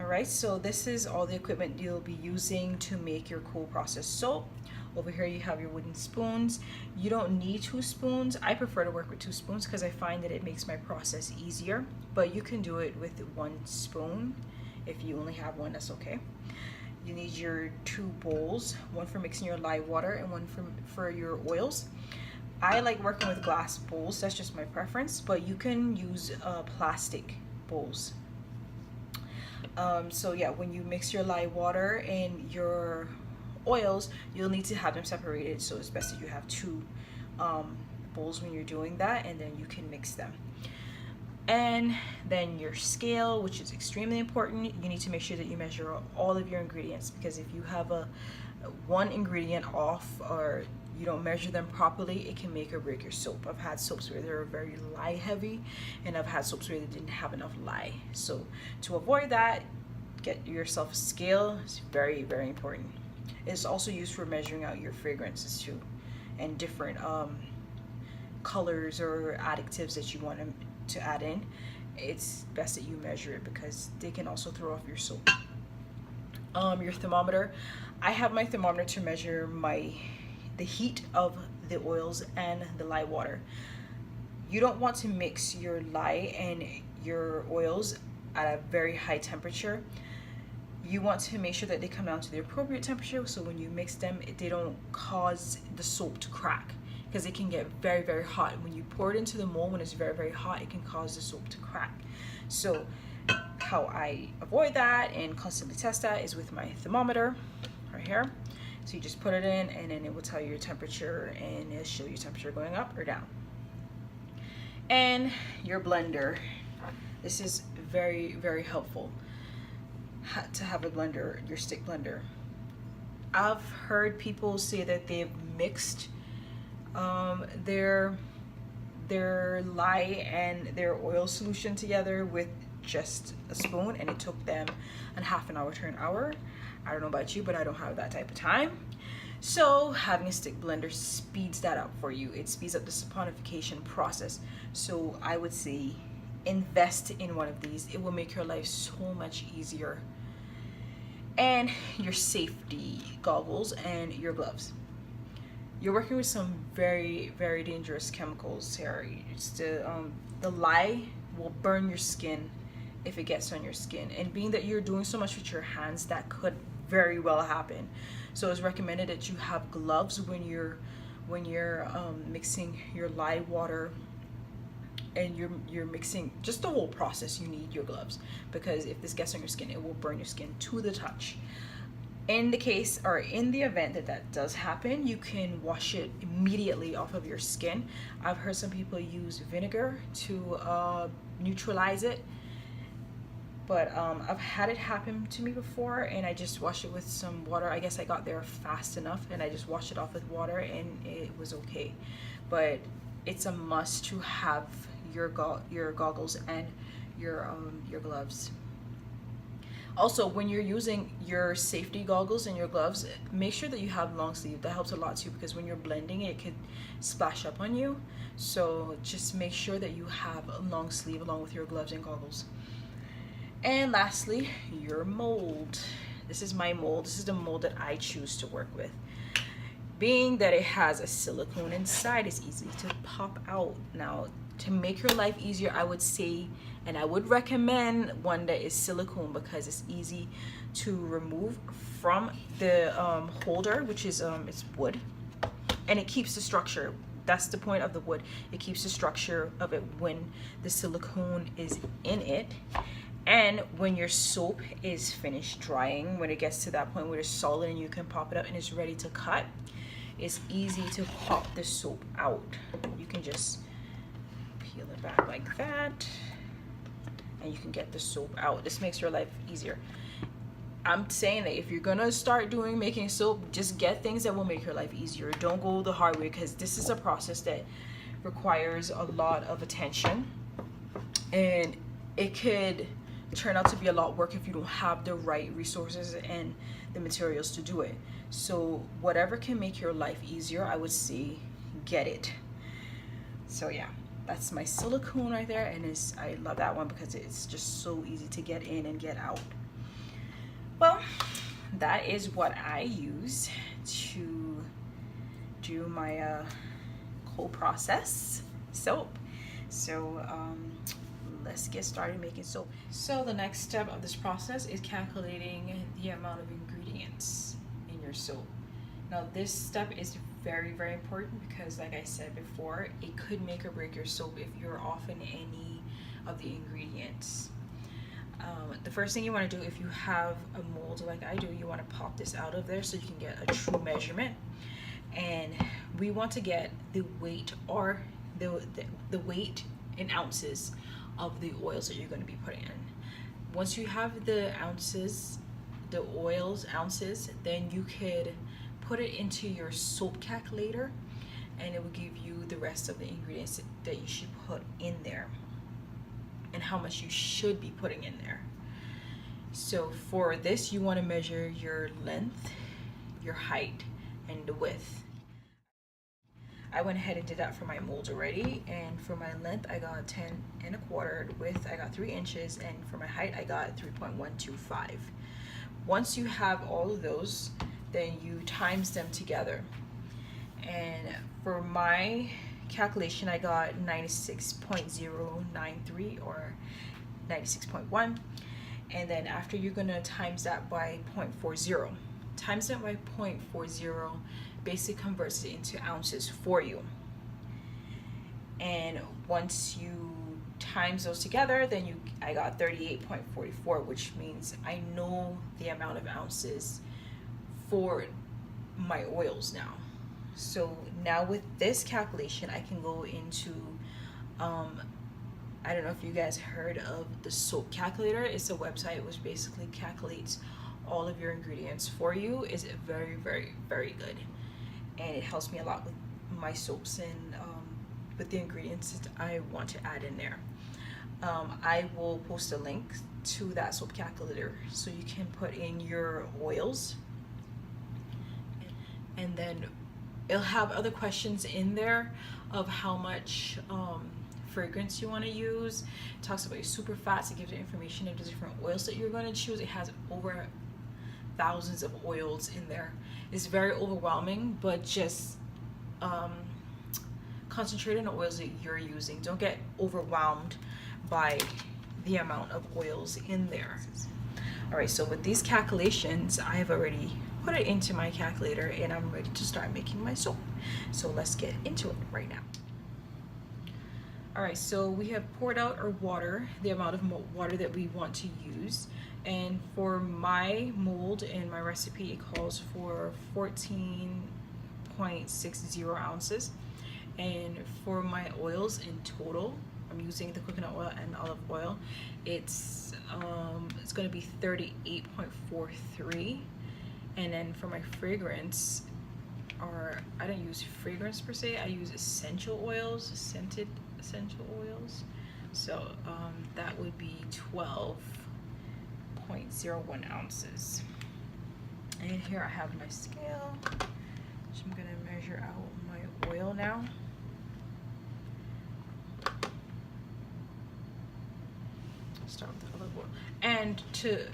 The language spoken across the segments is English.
Alright, so this is all the equipment you'll be using to make your cold process soap. Over here you have your wooden spoons. You don't need 2 spoons. I prefer to work with 2 spoons because I find that it makes my process easier, but you can do it with 1 spoon. If you only have one, that's okay. You need your 2 bowls, one for mixing your lye water and one for your oils. I like working with glass bowls, that's just my preference, but you can use plastic bowls. So yeah, when you mix your lye water and your oils, you'll need to have them separated. So it's best that you have 2 bowls when you're doing that, and then you can mix them. And then your scale, which is extremely important. You need to make sure that you measure all of your ingredients, because if you have one ingredient off or you don't measure them properly, it can make or break your soap. I've had soaps where they're very lye heavy, and I've had soaps where they didn't have enough lye. So to avoid that, get yourself a scale. It's very, very important. It's also used for measuring out your fragrances too, and different colors or additives that you want to add in. It's best that you measure it because they can also throw off your soap. Your thermometer. I have my thermometer to measure the heat of the oils and the lye water. You don't want to mix your lye and your oils at a very high temperature. You want to make sure that they come down to the appropriate temperature, so when you mix them, they don't cause the soap to crack, because it can get very, very hot. When you pour it into the mold, when it's very, very hot, it can cause the soap to crack. So how I avoid that and constantly test that is with my thermometer right here. So you just put it in, and then it will tell you your temperature, and it'll show your temperature going up or down. And your blender. This is very, very helpful to have a blender, your stick blender. I've heard people say that they've mixed their lye and their oil solution together with just a spoon, and it took them a half an hour to an hour. I don't know about you, but I don't have that type of time. So having a stick blender speeds that up for you. It speeds up the saponification process. So I would say invest in one of these. It will make your life so much easier. And your safety goggles and your gloves. You're working with some very, very dangerous chemicals here. It's the lye will burn your skin if it gets on your skin, and being that you're doing so much with your hands, that could very well happen. So it's recommended that you have gloves when you're mixing your lye water and you're mixing just the whole process. You need your gloves, because if this gets on your skin, it will burn your skin to the touch. In the case, or in the event that that does happen, you can wash it immediately off of your skin. I've heard some people use vinegar to neutralize it, but I've had it happen to me before, and I just washed it with some water. I guess I got there fast enough, and I just washed it off with water, and it was okay. But it's a must to have your goggles and your gloves. Also, when you're using your safety goggles and your gloves, make sure that you have long sleeve. That helps a lot too, because when you're blending, it could splash up on you. So just make sure that you have a long sleeve along with your gloves and goggles. And lastly, your mold. This is my mold. This is the mold that I choose to work with. Being that it has a silicone inside, it's easy to pop out. Now, to make your life easier, I would say, and I would recommend one that is silicone, because it's easy to remove from the holder, which is it's wood, and it keeps the structure. That's the point of the wood. It keeps the structure of it when the silicone is in it. And when your soap is finished drying, when it gets to that point where it's solid and you can pop it up and it's ready to cut, it's easy to pop the soap out. You can just peel it back like that, and you can get the soap out. This makes your life easier. I'm saying that if you're gonna start making soap, just get things that will make your life easier. Don't go the hard way, because this is a process that requires a lot of attention, and it could turn out to be a lot of work if you don't have the right resources and the materials to do it. So whatever can make your life easier, I would say get it. So yeah, that's my silicone right there, and I love that one because it's just so easy to get in and get out. Well, that is what I use to do my cold process soap. So let's get started making soap. So the next step of this process is calculating the amount of ingredients in your soap. Now this step is very, very important because, like I said before, it could make or break your soap if you're off in any of the ingredients. The first thing you want to do, if you have a mold like I do, you want to pop this out of there so you can get a true measurement. And we want to get the weight, or the weight in ounces of the oils that you're going to be putting in. Once you have the ounces, the oils ounces, then you could put it into your soap calculator, and it will give you the rest of the ingredients that you should put in there and how much you should be putting in there. So for this, you want to measure your length, your height, and the width. I went ahead and did that for my mold already, and for my length I got 10 1/4, width I got 3 inches, and for my height I got 3.125. Once you have all of those, then you times them together. And for my calculation I got 96.093 or 96.1, and then after you're gonna times that by 0.40. Times that by 0.40 basically converts it into ounces for you. And once you times those together, then I got 38.44, which means I know the amount of ounces for my oils now. So now with this calculation, I can go into I don't know if you guys heard of the soap calculator. It's a website which basically calculates all of your ingredients for you. Is very, very, very good, and it helps me a lot with my soaps and with the ingredients that I want to add in there. I will post a link to that soap calculator so you can put in your oils, and then it'll have other questions in there of how much fragrance you want to use. It talks about your super fats. It gives you information of the different oils that you're going to choose. It has over thousands of oils in there. It's very overwhelming, but just concentrate on the oils that you're using. Don't get overwhelmed by the amount of oils in there. All right, so with these calculations, I have already put it into my calculator and I'm ready to start making my soap. So let's get into it right now. All right, so we have poured out our water, the amount of water that we want to use. And for my mold and my recipe, it calls for 14.60 ounces. And for my oils in total, I'm using the coconut oil and olive oil. It's going to be 38.43. And then for my fragrance, or I don't use fragrance per se, I use essential oils, scented essential oils. So that would be 12.01 ounces. And here I have my scale. So I'm gonna measure out my oil now. Start with the olive oil. And to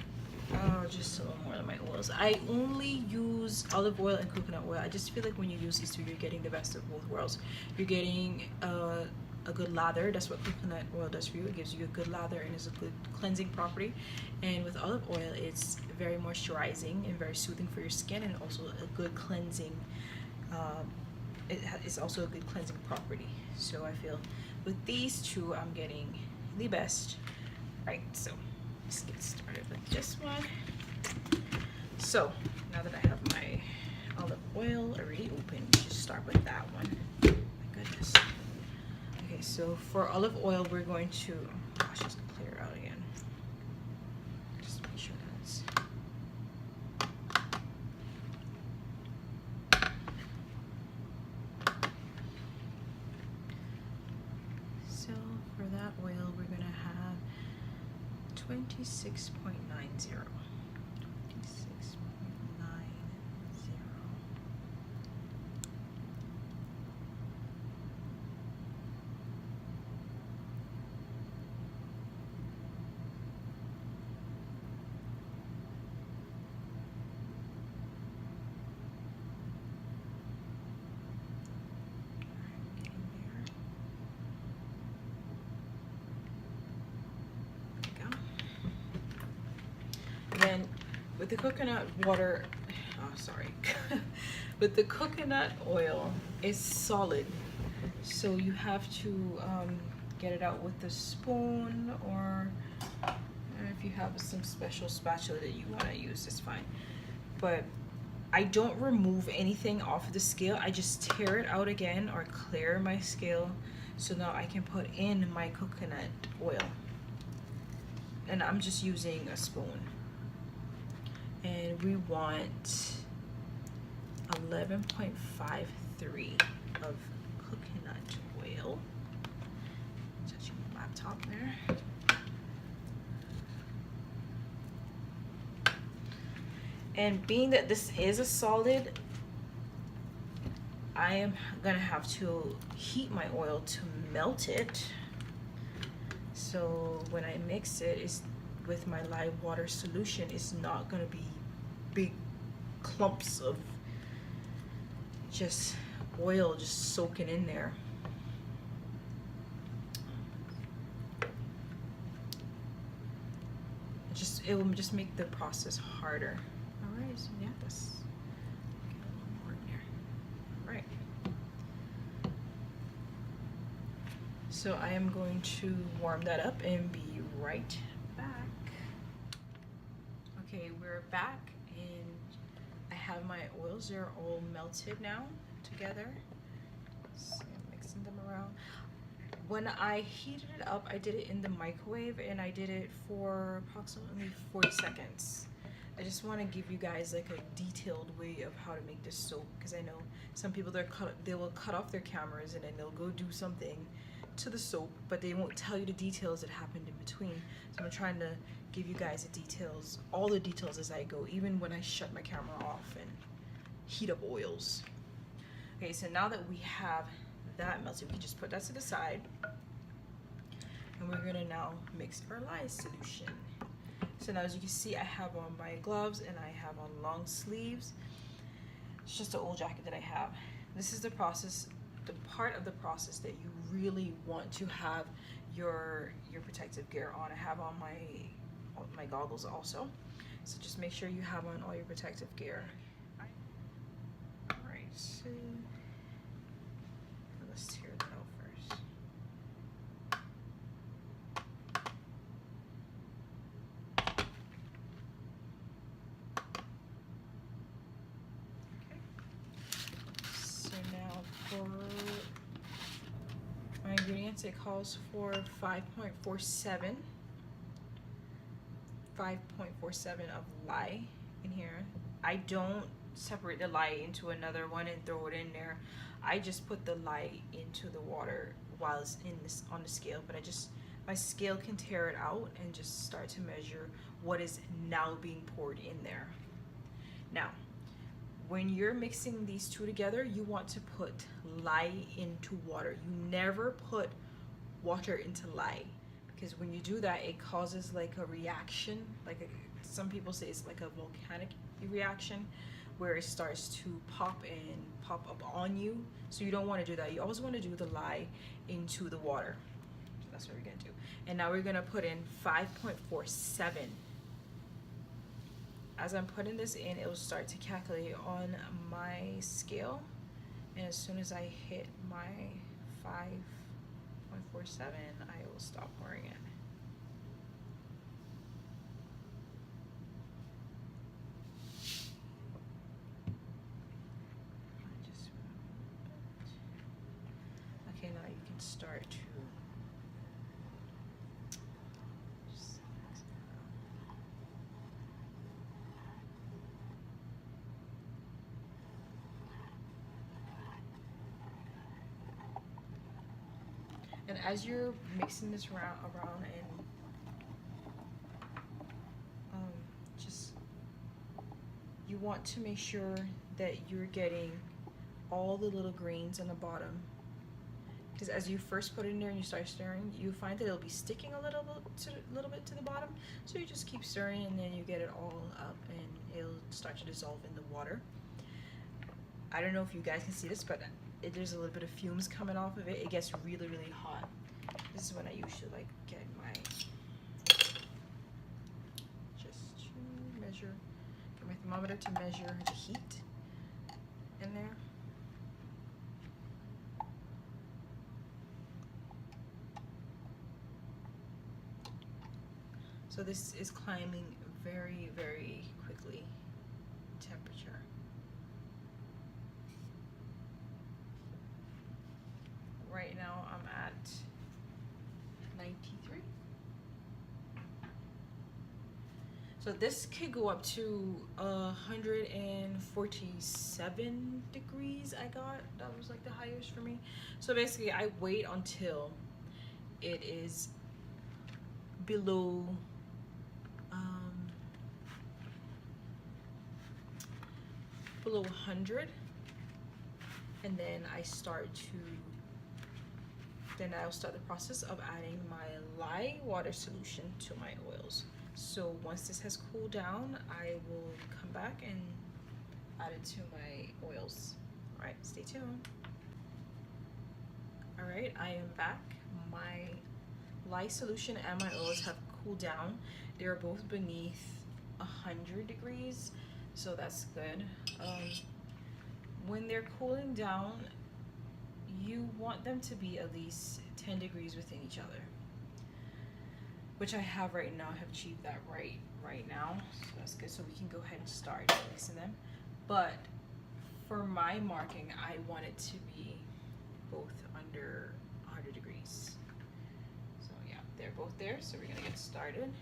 just a little more of my oils. I only use olive oil and coconut oil. I just feel like when you use these two, you're getting the best of both worlds. You're getting a good lather. That's what coconut oil does for you. It gives you a good lather and is a good cleansing property. And with olive oil, it's very moisturizing and very soothing for your skin, and also a good cleansing. It's also a good cleansing property. So I feel with these two, I'm getting the best. Right, so let's get started with this one. So now that I have my olive oil already open, we should start with that one. My goodness. Okay, so for olive oil, we're going to, oh gosh, just clear it out again. Just make sure that's. So for that oil, we're gonna have 26.90. the coconut water, oh sorry, but the coconut oil is solid, so you have to get it out with a spoon, or if you have some special spatula that you want to use, it's fine. But I don't remove anything off of the scale. I just tear it out again or clear my scale, so now I can put in my coconut oil. And I'm just using a spoon. And we want 11.53 of coconut oil. Touching the laptop there. And being that this is a solid, I am gonna have to heat my oil to melt it. So when I mix it with my live water solution, it's not gonna be big clumps of just oil just soaking in there. It will just make the process harder. All right, so yeah, that's get a little more in there. All right. So I am going to warm that up and be right back. Okay, we're back, and I have my oils. They're all melted now together. So I'm mixing them around. When I heated it up, I did it in the microwave, and I did it for approximately 40 seconds. I just want to give you guys like a detailed way of how to make this soap, because I know some people they will cut off their cameras and then they'll go do something to the soap, but they won't tell you the details that happened in between. So I'm trying to give you guys the details, all the details as I go, even when I shut my camera off and heat up oils. Okay, so now that we have that melted, we can just put that to the side, and we're gonna now mix our lye solution. So now, as you can see, I have on my gloves and I have on long sleeves. It's just an old jacket that I have. This is the process, the part of the process that you really want to have your protective gear on. I have on my goggles also, so just make sure you have on all your protective gear. All right, so let's tear that out first. For my ingredients, it calls for 5.47 of lye in here. I don't separate the lye into another one and throw it in there. I just put the lye into the water while it's on the scale, but my scale can tear it out and just start to measure what is now being poured in there. Now, when you're mixing these two together, you want to put lye into water. You never put water into lye, because when you do that, it causes like a reaction. Some people say it's like a volcanic reaction, where it starts to pop up on you. So you don't want to do that. You always want to do the lye into the water. So that's what we're gonna do. And now we're gonna put in 5.47. As I'm putting this in, it will start to calculate on my scale, and as soon as I hit my 5.47, I will stop pouring it. Okay, now you can start to And as you're mixing this around and just, you want to make sure that you're getting all the little grains on the bottom, because as you first put it in there and you start stirring, you find that it'll be sticking a little bit to the bottom. So you just keep stirring, and then you get it all up, and it'll start to dissolve in the water. I don't know if you guys can see this, but there's a little bit of fumes coming off of it. It gets really, really hot. This is when I usually like get my, just to measure, get my thermometer to measure the heat in there. So this is climbing very, very quickly, temperature. Right now I'm at 93. So this could go up to 147 degrees I got. That was like the highest for me. So basically I wait until it is below below 100, and then I'll start the process of adding my lye water solution to my oils. So once this has cooled down, I will come back and add it to my oils. All right, stay tuned. All right, I am back. My lye solution and my oils have cooled down. They're both beneath 100 degrees, so that's good. When they're cooling down, you want them to be at least 10 degrees within each other, which I have right now. I have achieved that right now, so that's good. So we can go ahead and start mixing them. But for my marking, I want it to be both under 100 degrees. So yeah, they're both there. So we're gonna get started, and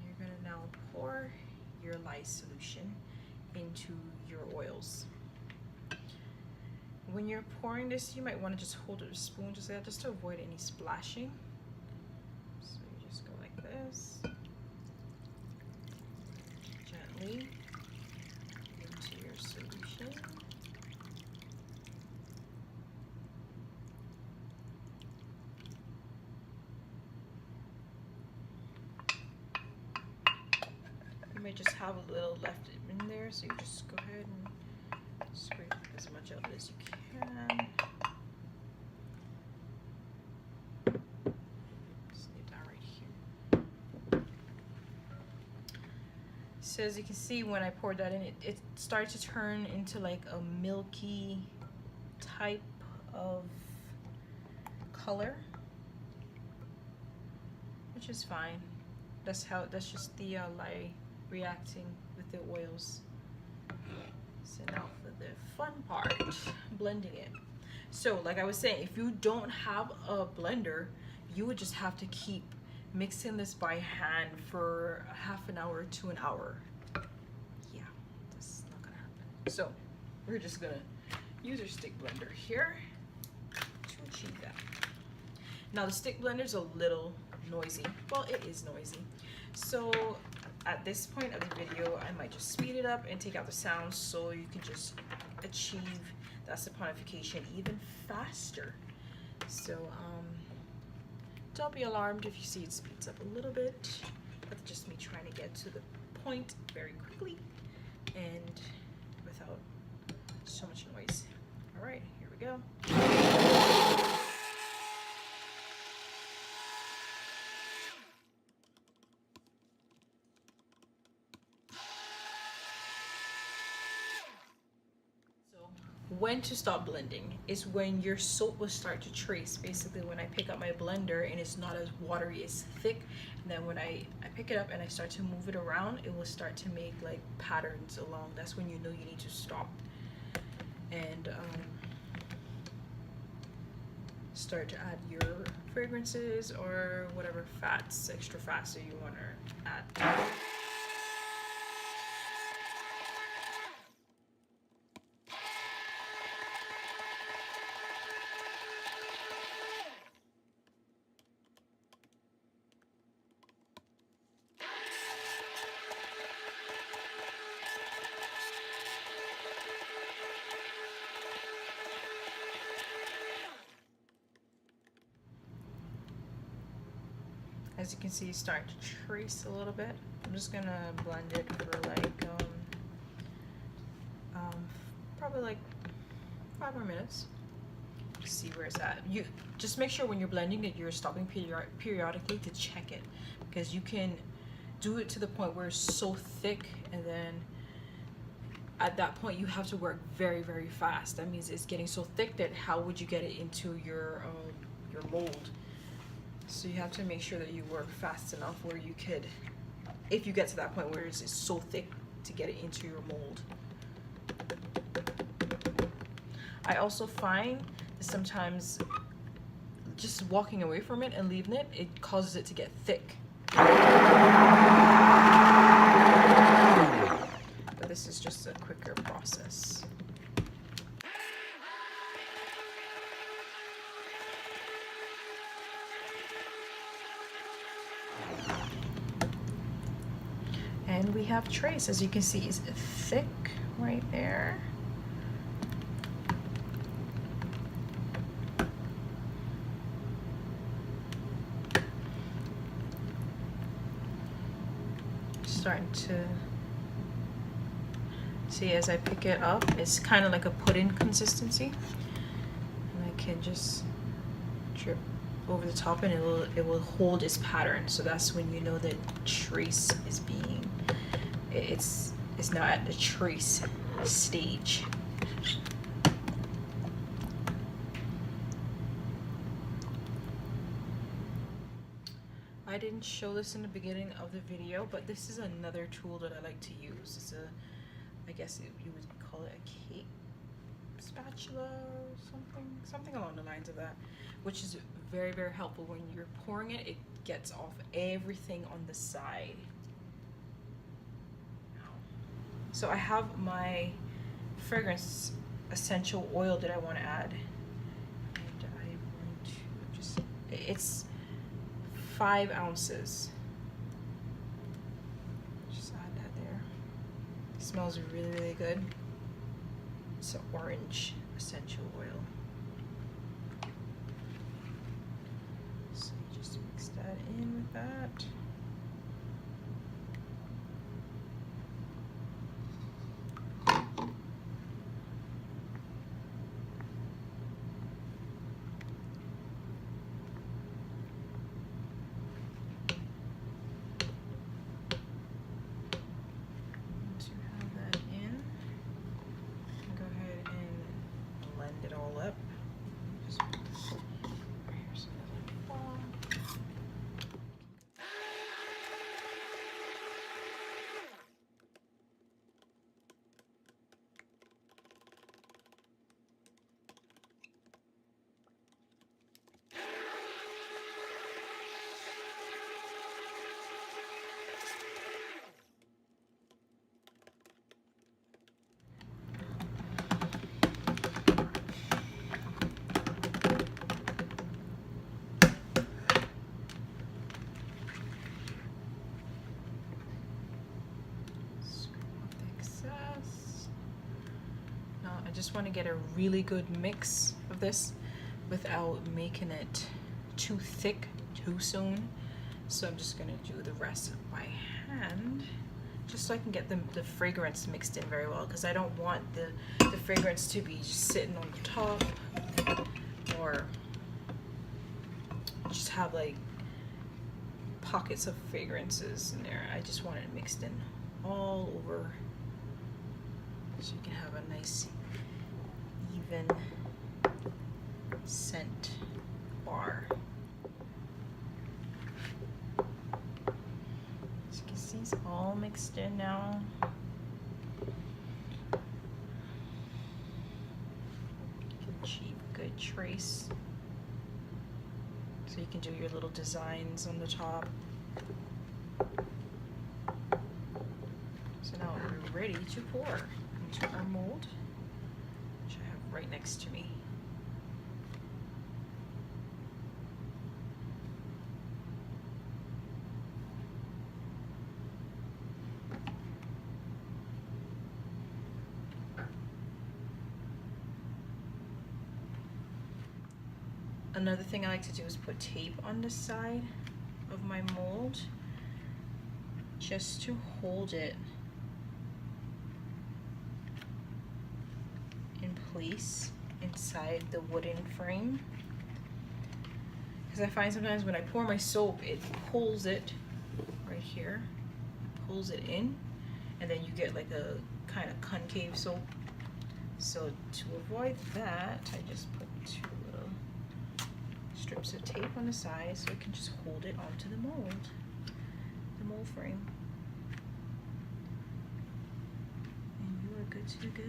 you're gonna now pour your lye solution into your oils. When you're pouring this, you might want to just hold it with a spoon just to avoid any splashing. So you just go like this, gently into your solution. You might just have a little left in there, so you just go ahead and scrape as much of it as you can. Just leave that right here. So as you can see, when I poured that in, it starts to turn into like a milky type of color, which is fine. That's just the lye reacting with the oils. So now for the fun part, blending it. So like I was saying, if you don't have a blender, you would just have to keep mixing this by hand for half an hour to an hour. Yeah, that's not gonna happen. So we're just gonna use our stick blender here to achieve that. Now the stick blender is a little noisy. Well, it is noisy. So at this point of the video, I might just speed it up and take out the sounds so you can just achieve that saponification even faster. So don't be alarmed if you see it speeds up a little bit. That's just me trying to get to the point very quickly and without so much noise. All right, here we go. When to stop blending is when your soap will start to trace. Basically when I pick up my blender and it's not as watery, it's thick, and then when I pick it up and I start to move it around, it will start to make like patterns along. That's when you know you need to stop and start to add your fragrances or whatever fats, extra fats that you want to add. As you can see, it's starting to trace a little bit. I'm just gonna blend it for like probably like 5 more minutes. Just see where it's at. You just make sure when you're blending that you're stopping periodically to check it, because you can do it to the point where it's so thick, and then at that point you have to work very, very fast. That means it's getting so thick that how would you get it into your mold? So you have to make sure that you work fast enough where you could, if you get to that point where it's so thick, to get it into your mold. I also find that sometimes just walking away from it and leaving it, it causes it to get thick. But this is just a quicker process. And we have trace, as you can see, is thick right there. Starting to see as I pick it up, it's kind of like a pudding consistency, and I can just drip over the top, and it will hold its pattern. So that's when you know that trace is being, it's not at the trace stage. I didn't show this in the beginning of the video, but this is another tool that I like to use. It's a, I guess you would call it a cake spatula or something along the lines of that, which is very, very helpful. When you're pouring it, it gets off everything on the side. So I have my fragrance essential oil that I want to add, and I'm going to just, it's 5 ounces. Just add that there. It smells really, really good. It's an orange essential oil. So you just mix that in with that. It all up. Just here's another ball. I just want to get a really good mix of this without making it too thick too soon. So I'm just going to do the rest by hand, just so I can get the fragrance mixed in very well, because I don't want the fragrance to be just sitting on the top or just have like pockets of fragrances in there. I just want it mixed in all over so you can have a nice even scent bar. As you can see, it's all mixed in now. You can achieve good trace. So you can do your little designs on the top. So now we're ready to pour into our mold, which I have right next to me. Another thing I like to do is put tape on the side of my mold just to hold it in place inside the wooden frame, because I find sometimes when I pour my soap, it pulls it right here, pulls it in, and then you get like a kind of concave soap. So to avoid that, I just put 2 little strips of tape on the side so I can just hold it onto the mold frame. And you are good to go.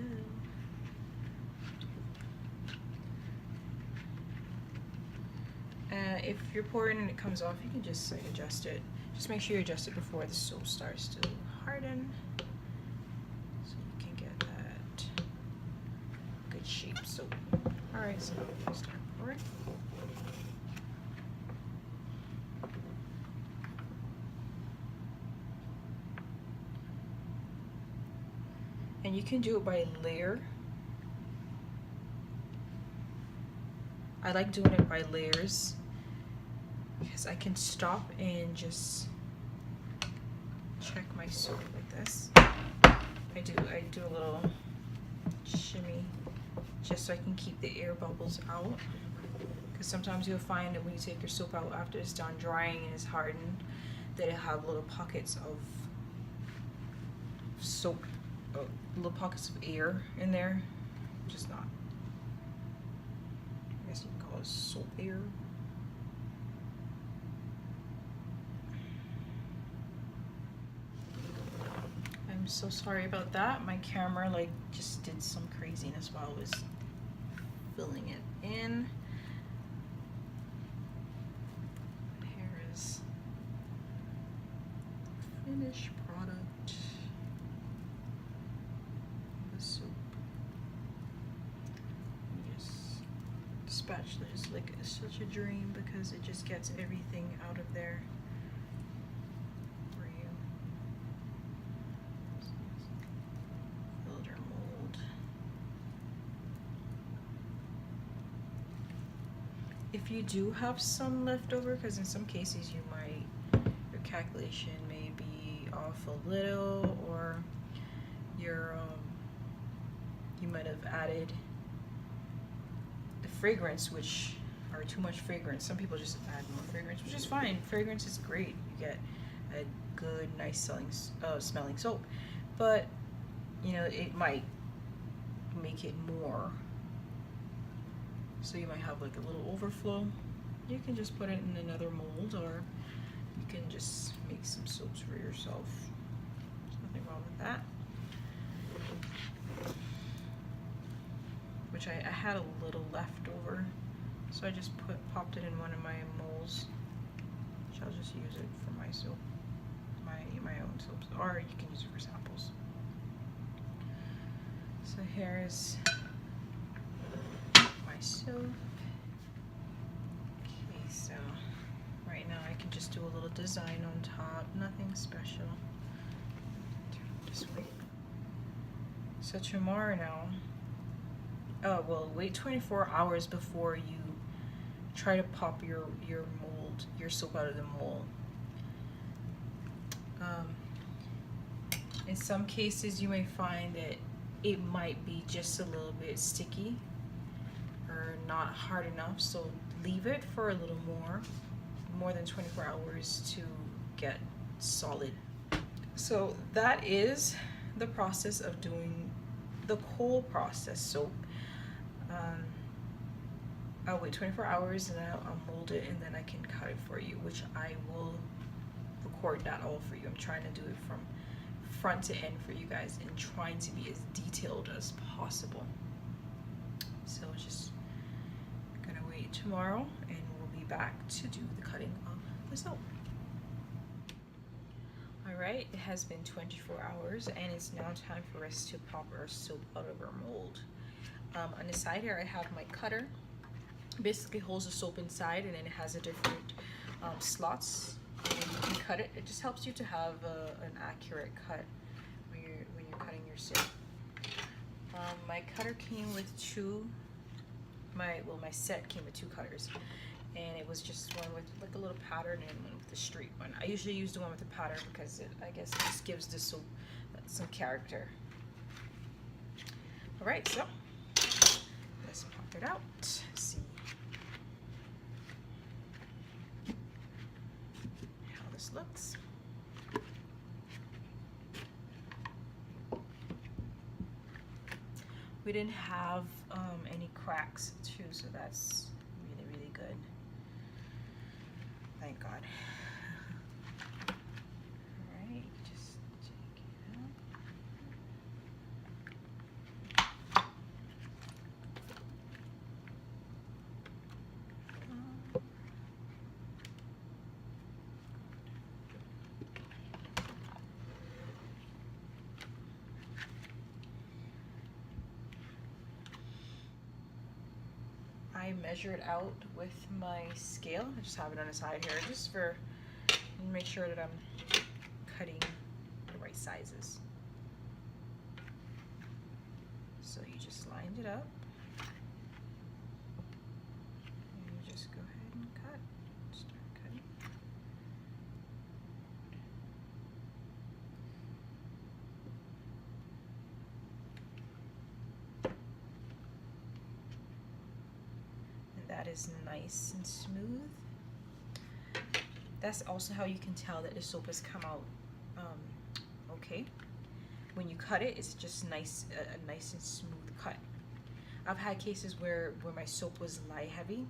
If you're pouring and it comes off, you can just like adjust it. Just make sure you adjust it before the soap starts to harden, so you can get that good shape soap. All right, so let's start pouring. And you can do it by layer. I like doing it by layers because I can stop and just check my soap like this. I do a little shimmy just so I can keep the air bubbles out, because sometimes you'll find that when you take your soap out after it's done drying and it's hardened, that it'll have little pockets of soap, little pockets of air in there, which is not, I guess you can call it soap air. I'm so sorry about that. My camera like just did some craziness while I was filling it in. Here is the finished product. The soap. Yes, spatula is like such a dream because it just gets everything out of there for you. Build your mold. If you do have some left over, because in some cases you might, your calculation may be off a little, or your you might have added the fragrance, which are too much fragrance. Some people just add more fragrance, which is fine. Fragrance is great. You get a good, nice smelling soap, but you know, it might make it more. So you might have like a little overflow. You can just put it in another mold, or you can just make some soaps for yourself. There's nothing wrong with that. Which I had a little left over, so I just popped it in one of my molds, which I'll just use it for my soap, my own soaps, or you can use it for samples. So here is my soap. Okay, so right now I can just do a little design on top, nothing special. Just wait. So tomorrow now, well, wait 24 hours before you try to pop your mold, your soap out of the mold. In some cases you may find that it might be just a little bit sticky or not hard enough, so leave it for a little more than 24 hours to get solid. So that is the process of doing the cold process soap. I'll wait 24 hours and I'll mold it, and then I can cut it for you, which I will record that all for you. I'm trying to do it from front to end for you guys and trying to be as detailed as possible. So just gonna wait tomorrow and we'll be back to do the cutting of the soap. Alright, it has been 24 hours and it's now time for us to pop our soap out of our mold. On the side here I have my cutter. Basically holds the soap inside, and then it has a different slots, and you can cut it. It just helps you to have an accurate cut when you're cutting your soap. My cutter came with my set came with 2 cutters, and it was just one with like a little pattern and one with the straight one. I usually use the one with the pattern because I guess it just gives the soap some character. All right, so let's pop it out. See how this looks. We didn't have any cracks too, so that's really, really good. Thank God. Alright, just take it out. I measured out with my scale. I just have it on the side here, just for make sure that I'm cutting the right sizes. So you just lined it up, and you just go ahead and cut. Start cutting. That is nice and smooth. That's also how you can tell that the soap has come out okay. When you cut it, it's just nice, a nice and smooth cut. I've had cases where my soap was lye heavy,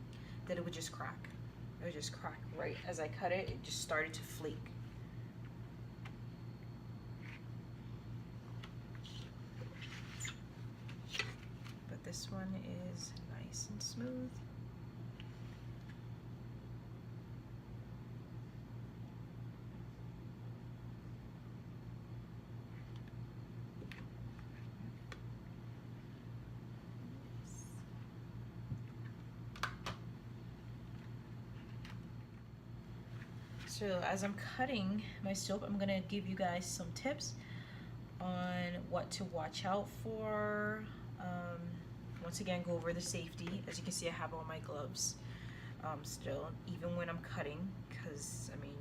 that it would just crack. It would just crack right as I cut it. It just started to flake. But this one is nice and smooth. So as I'm cutting my soap, I'm gonna give you guys some tips on what to watch out for. Once again, go over the safety. As you can see, I have all my gloves still, even when I'm cutting, because I mean,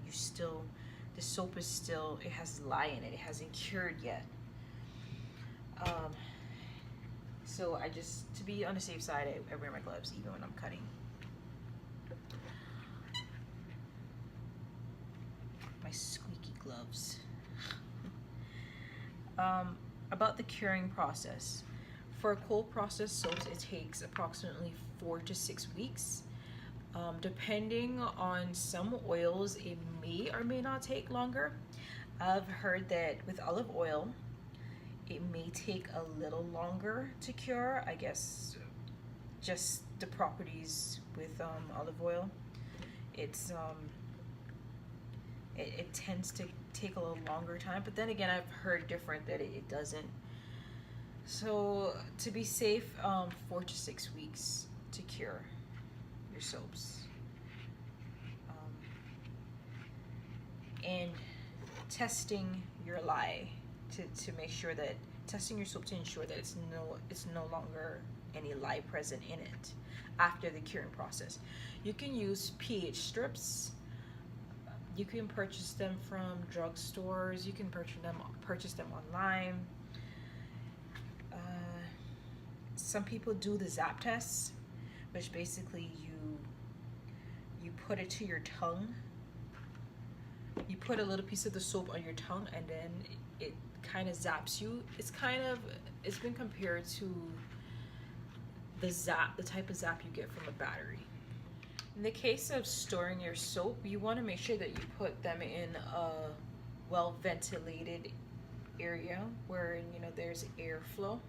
the soap is still, it has lye in it. It hasn't cured yet. So I just, to be on the safe side, I wear my gloves even when I'm cutting. My squeaky gloves. About the curing process. For cold processed soaps, it takes approximately 4 to 6 weeks. Depending on some oils, it may or may not take longer. I've heard that with olive oil, it may take a little longer to cure. I guess just the properties with olive oil. It tends to take a little longer time, but then again, I've heard different that it doesn't. So to be safe, 4 to 6 weeks to cure your soaps. And testing your lye to make sure that, testing your soap to ensure that it's no longer any lye present in it after the curing process. You can use pH strips. You can purchase them from drugstores. You can purchase them online. Some people do the zap test, which basically you put it to your tongue. You put a little piece of the soap on your tongue, and then it kind of zaps you. It's been compared to the type of zap you get from a battery. In the case of storing your soap, you want to make sure that you put them in a well-ventilated area where there's airflow,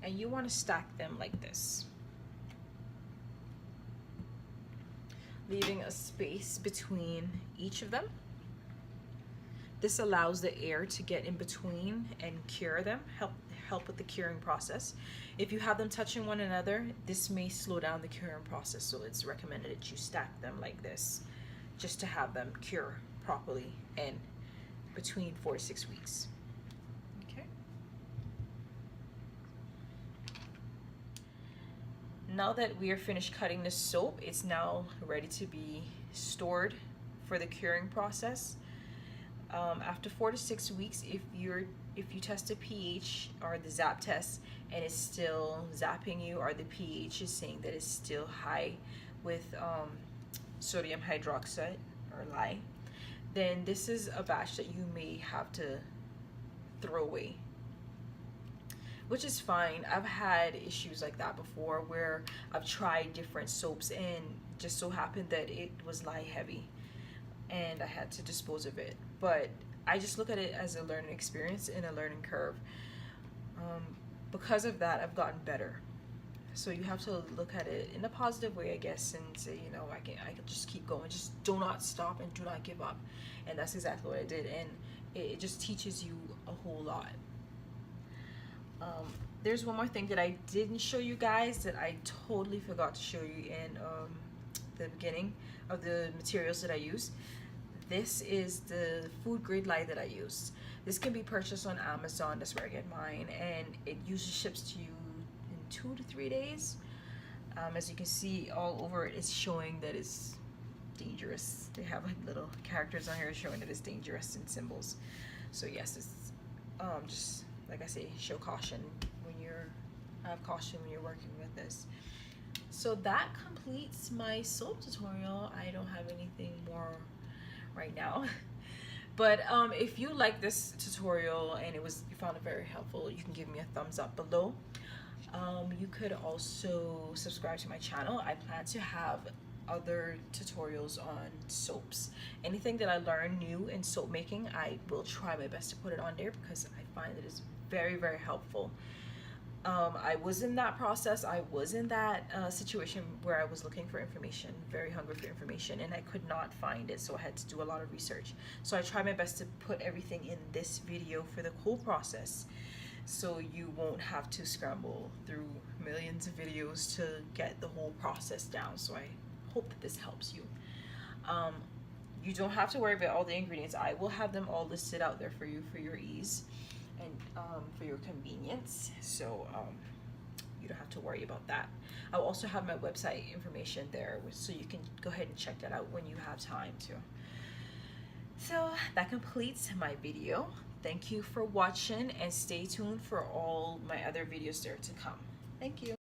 and you want to stack them like this, leaving a space between each of them. This allows the air to get in between and cure them, help with the curing process. If you have them touching one another, this may slow down the curing process, so it's recommended that you stack them like this just to have them cure properly and between 4 to 6 weeks. Okay. Now that we are finished cutting the soap, it's now ready to be stored for the curing process. After 4 to 6 weeks, if you test a pH or the zap test and it's still zapping you, or the pH is saying that it's still high with sodium hydroxide or lye, then this is a batch that you may have to throw away. which is fine. I've had issues like that before where I've tried different soaps and just so happened that it was lye heavy and I had to dispose of it. But I just look at it as a learning experience and a learning curve. Because of that, I've gotten better. So you have to look at it in a positive way, I guess, and say, you know, I can just keep going. Just do not stop and do not give up. And that's exactly what I did. And it just teaches you a whole lot. There's one more thing that I didn't show you guys that I totally forgot to show you in the beginning of the materials that I use. This is the food grade lye that I use. This can be purchased on Amazon. That's where I get mine, and it usually ships to you in 2 to 3 days. As you can see, all over it is showing that it's dangerous. They have like little characters on here showing that it's dangerous and symbols. So yes, it's just like I say, show caution when you're have caution when you're working with this. So that completes my soap tutorial. I don't have anything more right now. But if you like this tutorial and you found it very helpful, you can give me a thumbs up below. You could also subscribe to my channel. I plan to have other tutorials on soaps. Anything that I learn new in soap making, I will try my best to put it on there because I find that it's very, very helpful. I was in that process. I was in that situation where I was looking for information, very hungry for information, and I could not find it, so I had to do a lot of research. So I tried my best to put everything in this video for the whole process, so you won't have to scramble through millions of videos to get the whole process down. So I hope that this helps you. You don't have to worry about all the ingredients. I will have them all listed out there for you for your ease and for your convenience, so you don't have to worry about that. I'll also have my website information there, so you can go ahead and check that out when you have time to. So that completes my video. Thank you for watching, and stay tuned for all my other videos there to come. Thank you.